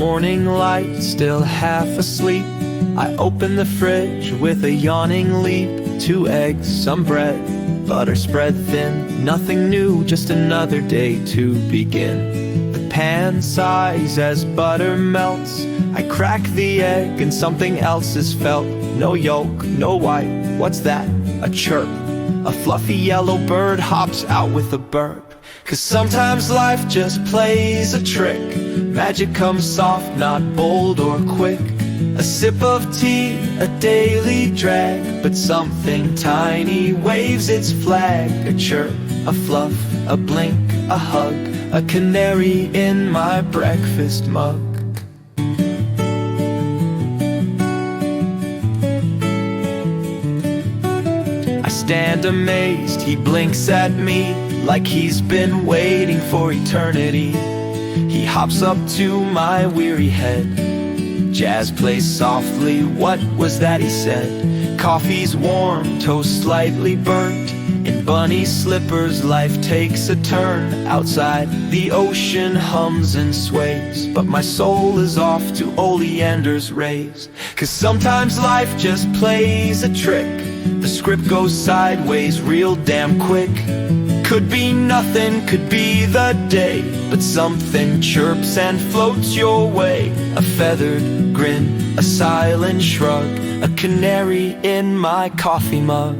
morning light, still half asleep, I open the fridge with a yawning leap. 2 eggs, some bread, butter spread thin. Nothing new, just another day to begin. The pan sighs as butter melts. I crack the egg and something else is felt. No yolk, no white, what's that? A chirp. A fluffy yellow bird hops out with a burp. 'Cause sometimes life just plays a trick. Magic comes soft, not bold or quick. A sip of tea, a daily drag, but something tiny waves its flag. A chirp, a fluff, a blink, a hug, a canary in my breakfast mug. I stand amazed, he blinks at me like he's been waiting for eternity. He hops up to my weary head. Jazz plays softly, what was that he said? Coffee's warm, toast slightly burnt. In bunny slippers life takes a turn. Outside the ocean hums and sways, but my soul is off to oleander's rays. 'Cause sometimes life just plays a trick. The script goes sideways real damn quick. Could be nothing, could be the day, but something chirps and floats your way. A feathered grin, a silent shrug, a canary in my coffee mug.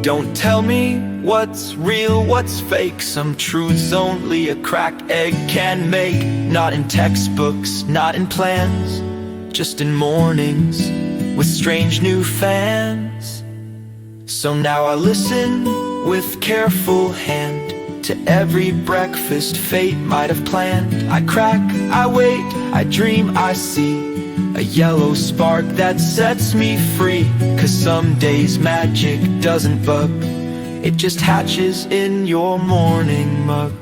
Don't tell me what's real, what's fake. Some truths only a cracked egg can make. Not in textbooks, not in plans, just in mornings with strange new fans. So now I listen with careful hand to every breakfast fate might have planned. I crack, I wait, I dream, I see a yellow spark that sets me free. 'Cause some days magic doesn't bug, it just hatches in your morning mug.